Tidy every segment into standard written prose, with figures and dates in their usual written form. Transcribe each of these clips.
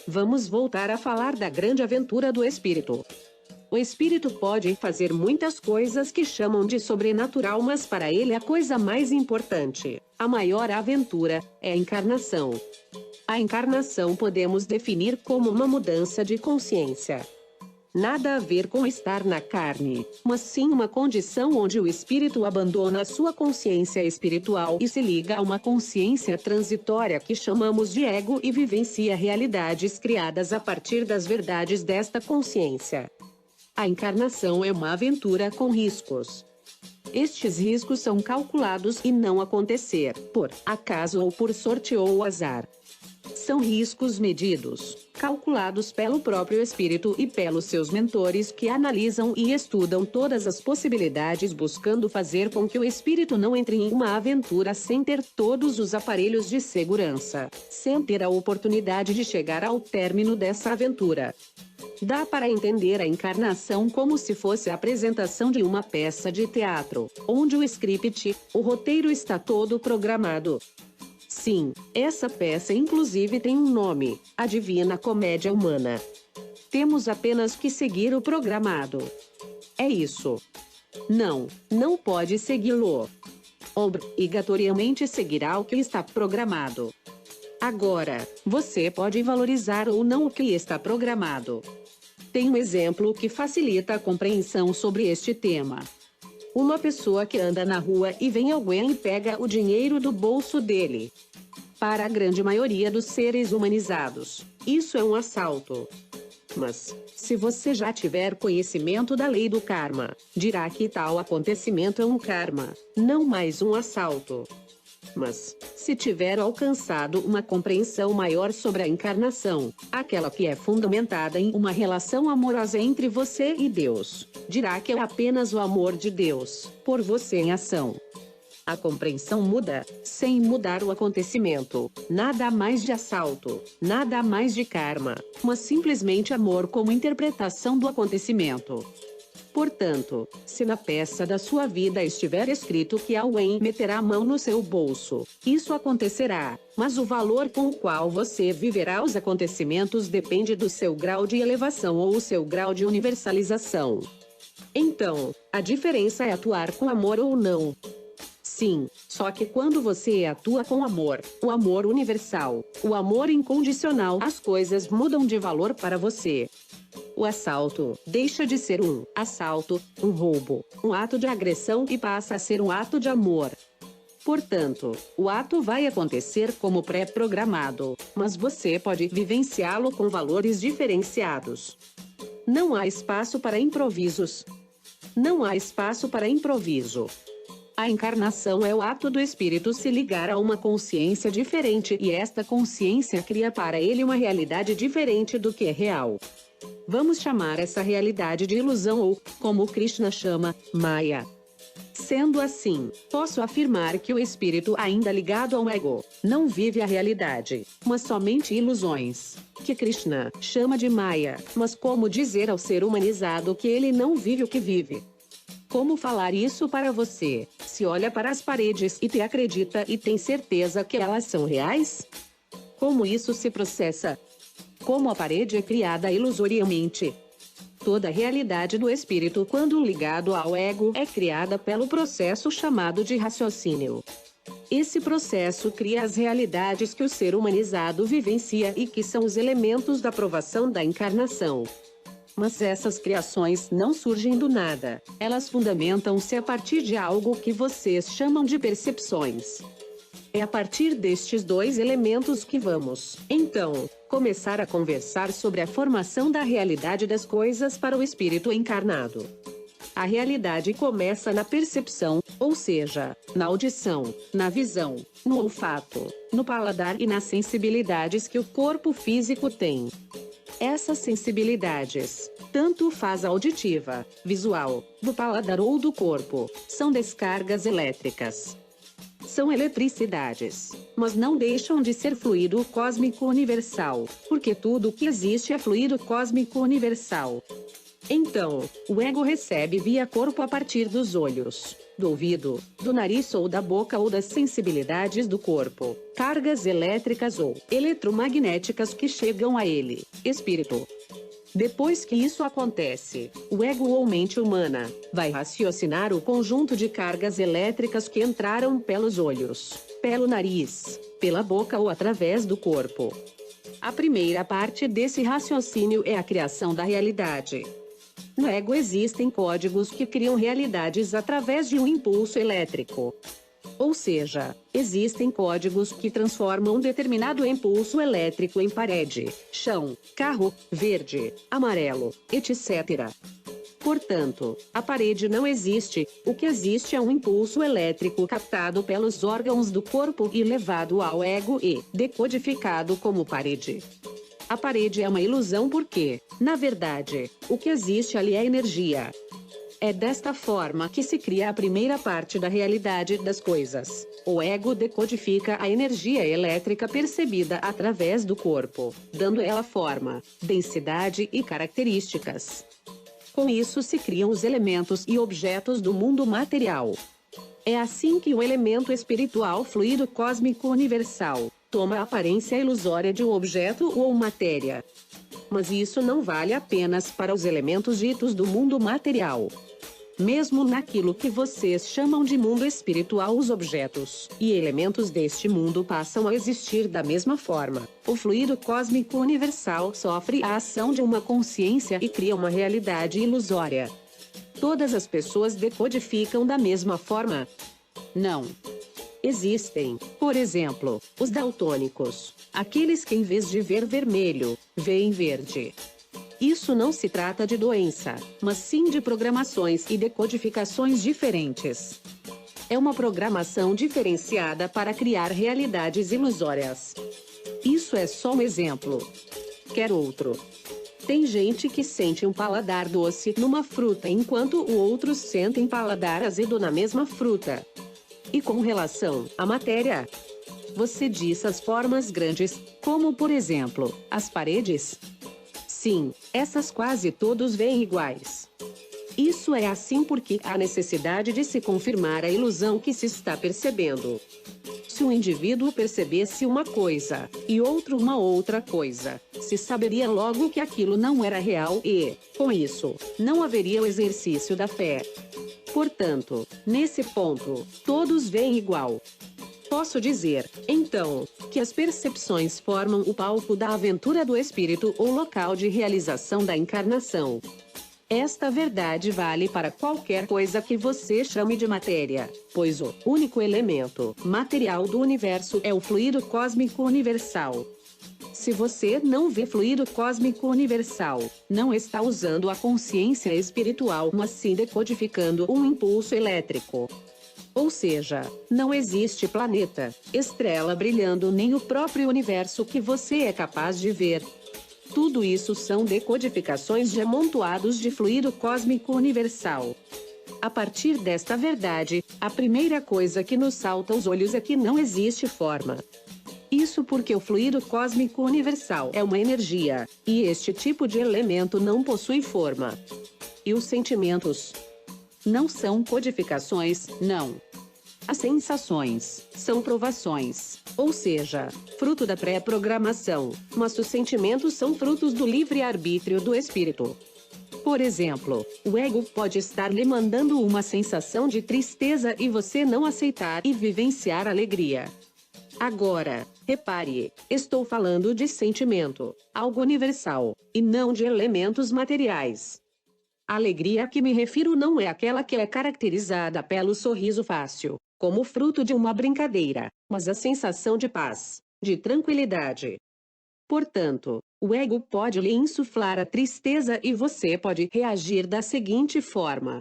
Vamos voltar a falar da grande aventura do espírito. O espírito pode fazer muitas coisas que chamam de sobrenatural, mas para ele a coisa mais importante, a maior aventura, é a encarnação. A encarnação podemos definir como uma mudança de consciência. Nada a ver com estar na carne, mas sim uma condição onde o espírito abandona a sua consciência espiritual e se liga a uma consciência transitória que chamamos de ego e vivencia realidades criadas a partir das verdades desta consciência. A encarnação é uma aventura com riscos. Estes riscos são calculados e não acontecer, por acaso ou por sorte ou azar. São riscos medidos, calculados pelo próprio espírito e pelos seus mentores que analisam e estudam todas as possibilidades buscando fazer com que o espírito não entre em uma aventura sem ter todos os aparelhos de segurança, sem ter a oportunidade de chegar ao término dessa aventura. Dá para entender a encarnação como se fosse a apresentação de uma peça de teatro, onde o script, o roteiro está todo programado. Sim, essa peça inclusive tem um nome, a Divina Comédia Humana. Temos apenas que seguir o programado. É isso. Não pode segui-lo. Obrigatoriamente seguirá o que está programado. Agora, você pode valorizar ou não o que está programado. Tem um exemplo que facilita a compreensão sobre este tema. Uma pessoa que anda na rua e vem alguém e pega o dinheiro do bolso dele. Para a grande maioria dos seres humanizados, isso é um assalto. Mas, se você já tiver conhecimento da lei do karma, dirá que tal acontecimento é um karma, não mais um assalto. Mas, se tiver alcançado uma compreensão maior sobre a encarnação, aquela que é fundamentada em uma relação amorosa entre você e Deus, dirá que é apenas o amor de Deus, por você em ação. A compreensão muda, sem mudar o acontecimento, nada mais de assalto, nada mais de karma, mas simplesmente amor como interpretação do acontecimento. Portanto, se na peça da sua vida estiver escrito que alguém meterá a mão no seu bolso, isso acontecerá, mas o valor com o qual você viverá os acontecimentos depende do seu grau de elevação ou o seu grau de universalização. Então, a diferença é atuar com amor ou não. Sim, só que quando você atua com amor, o amor universal, o amor incondicional, as coisas mudam de valor para você. O assalto deixa de ser um assalto, um roubo, um ato de agressão e passa a ser um ato de amor. Portanto, o ato vai acontecer como pré-programado, mas você pode vivenciá-lo com valores diferenciados. Não há espaço para improvisos. Não há espaço para improviso. A encarnação é o ato do espírito se ligar a uma consciência diferente e esta consciência cria para ele uma realidade diferente do que é real. Vamos chamar essa realidade de ilusão ou, como Krishna chama, Maya. Sendo assim, posso afirmar que o espírito ainda ligado ao ego, não vive a realidade, mas somente ilusões, que Krishna chama de Maya, mas como dizer ao ser humanizado que ele não vive o que vive? Como falar isso para você, se olha para as paredes e te acredita e tem certeza que elas são reais? Como isso se processa? Como a parede é criada ilusoriamente? Toda a realidade do espírito, quando ligado ao ego, é criada pelo processo chamado de raciocínio. Esse processo cria as realidades que o ser humanizado vivencia e que são os elementos da provação da encarnação. Mas essas criações não surgem do nada, elas fundamentam-se a partir de algo que vocês chamam de percepções. É a partir destes dois elementos que vamos, então, começar a conversar sobre a formação da realidade das coisas para o espírito encarnado. A realidade começa na percepção, ou seja, na audição, na visão, no olfato, no paladar e nas sensibilidades que o corpo físico tem. Essas sensibilidades, tanto faz auditiva, visual, do paladar ou do corpo, são descargas elétricas. São eletricidades, mas não deixam de ser fluido cósmico universal, porque tudo o que existe é fluido cósmico universal. Então, o ego recebe via corpo a partir dos olhos, do ouvido, do nariz ou da boca ou das sensibilidades do corpo, cargas elétricas ou eletromagnéticas que chegam a ele, espírito. Depois que isso acontece, o ego ou mente humana vai raciocinar o conjunto de cargas elétricas que entraram pelos olhos, pelo nariz, pela boca ou através do corpo. A primeira parte desse raciocínio é a criação da realidade. No ego existem códigos que criam realidades através de um impulso elétrico. Ou seja, existem códigos que transformam um determinado impulso elétrico em parede, chão, carro, verde, amarelo, etc. Portanto, a parede não existe, o que existe é um impulso elétrico captado pelos órgãos do corpo e levado ao ego e decodificado como parede. A parede é uma ilusão porque, na verdade, o que existe ali é energia. É desta forma que se cria a primeira parte da realidade das coisas. O ego decodifica a energia elétrica percebida através do corpo, dando ela forma, densidade e características. Com isso se criam os elementos e objetos do mundo material. É assim que o elemento espiritual fluido cósmico universal toma a aparência ilusória de um objeto ou matéria. Mas isso não vale apenas para os elementos ditos do mundo material. Mesmo naquilo que vocês chamam de mundo espiritual, os objetos e elementos deste mundo passam a existir da mesma forma. O fluido cósmico universal sofre a ação de uma consciência e cria uma realidade ilusória. Todas as pessoas decodificam da mesma forma? Não. Existem, por exemplo, os daltônicos, aqueles que em vez de ver vermelho, veem verde. Isso não se trata de doença, mas sim de programações e decodificações diferentes. É uma programação diferenciada para criar realidades ilusórias. Isso é só um exemplo. Quer outro? Tem gente que sente um paladar doce numa fruta enquanto outros sentem paladar azedo na mesma fruta. E com relação à matéria, você diz as formas grandes, como por exemplo, as paredes? Sim, essas quase todos veem iguais. Isso é assim porque há necessidade de se confirmar a ilusão que se está percebendo. Se um indivíduo percebesse uma coisa, e outro uma outra coisa, se saberia logo que aquilo não era real e, com isso, não haveria o exercício da fé. Portanto, nesse ponto, todos veem igual. Posso dizer, então, que as percepções formam o palco da aventura do espírito ou local de realização da encarnação. Esta verdade vale para qualquer coisa que você chame de matéria, pois o único elemento material do universo é o fluido cósmico universal. Se você não vê fluido cósmico universal, não está usando a consciência espiritual, mas sim decodificando um impulso elétrico. Ou seja, não existe planeta, estrela brilhando nem o próprio universo que você é capaz de ver. Tudo isso são decodificações de amontoados de fluido cósmico universal. A partir desta verdade, a primeira coisa que nos salta aos olhos é que não existe forma. Isso porque o fluido cósmico universal é uma energia, e este tipo de elemento não possui forma. E os sentimentos? Não são codificações, não. As sensações são provações, ou seja, fruto da pré-programação, mas os sentimentos são frutos do livre-arbítrio do espírito. Por exemplo, o ego pode estar lhe mandando uma sensação de tristeza e você não aceitar e vivenciar alegria. Agora, repare, estou falando de sentimento, algo universal, e não de elementos materiais. A alegria a que me refiro não é aquela que é caracterizada pelo sorriso fácil, como fruto de uma brincadeira, mas a sensação de paz, de tranquilidade. Portanto, o ego pode lhe insuflar a tristeza e você pode reagir da seguinte forma: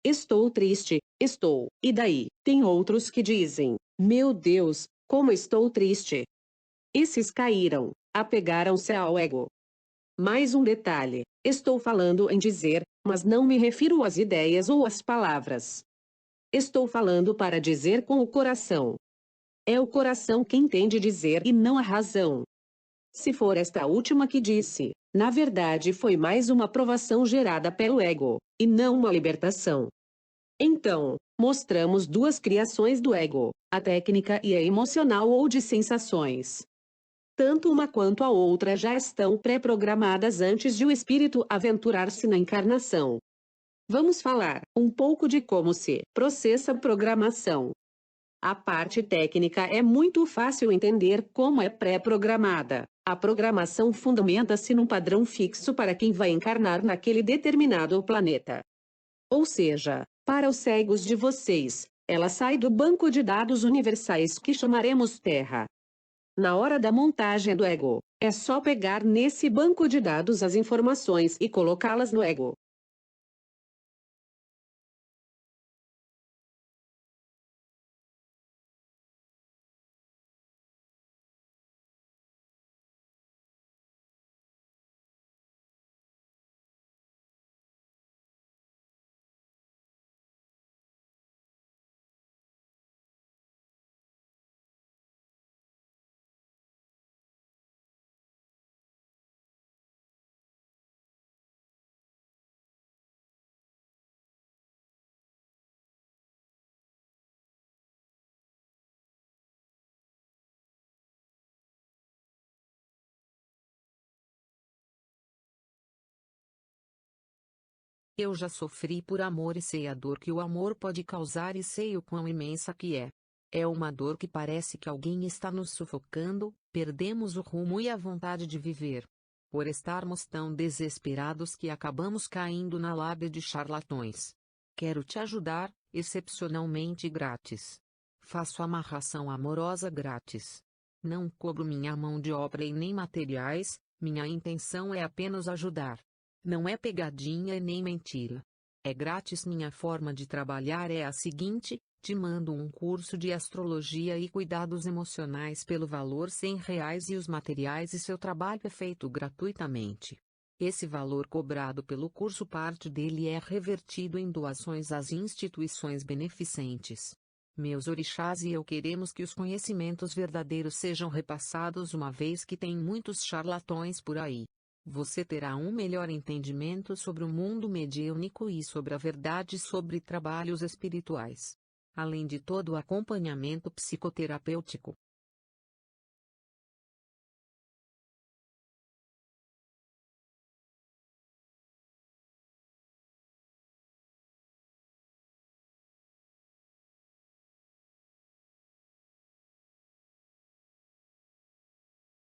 estou triste, estou, e daí? Tem outros que dizem, meu Deus, como estou triste. Esses caíram, apegaram-se ao ego. Mais um detalhe, estou falando em dizer, mas não me refiro às ideias ou às palavras. Estou falando para dizer com o coração. É o coração quem tem de dizer e não a razão. Se for esta última que disse, Na verdade, foi mais uma provação gerada pelo ego, e não uma libertação. Então, mostramos duas criações do ego, a técnica e a emocional ou de sensações. Tanto uma quanto a outra já estão pré-programadas antes de o espírito aventurar-se na encarnação. Vamos falar um pouco de como se processa a programação. A parte técnica é muito fácil entender como é pré-programada. A programação fundamenta-se num padrão fixo para quem vai encarnar naquele determinado planeta. Ou seja, para os cegos de vocês, ela sai do banco de dados universais que chamaremos Terra. Na hora da montagem do ego, é só pegar nesse banco de dados as informações e colocá-las no ego. Eu já sofri por amor e sei a dor que o amor pode causar e sei o quão imensa que é. É uma dor que parece que alguém está nos sufocando, perdemos o rumo e a vontade de viver. Por estarmos tão desesperados que acabamos caindo na lábia de charlatões. Quero te ajudar, excepcionalmente grátis. Faço amarração amorosa grátis. Não cobro minha mão de obra e nem materiais, minha intenção é apenas ajudar. Não é pegadinha e nem mentira. É grátis. Minha forma de trabalhar é a seguinte: te mando um curso de astrologia e cuidados emocionais pelo valor R$ 100 e os materiais e seu trabalho é feito gratuitamente. Esse valor cobrado pelo curso, parte dele é revertido em doações às instituições beneficentes. Meus orixás e eu queremos que os conhecimentos verdadeiros sejam repassados, uma vez que tem muitos charlatões por aí. Você terá um melhor entendimento sobre o mundo mediúnico e sobre a verdade sobre trabalhos espirituais. Além de todo o acompanhamento psicoterapêutico.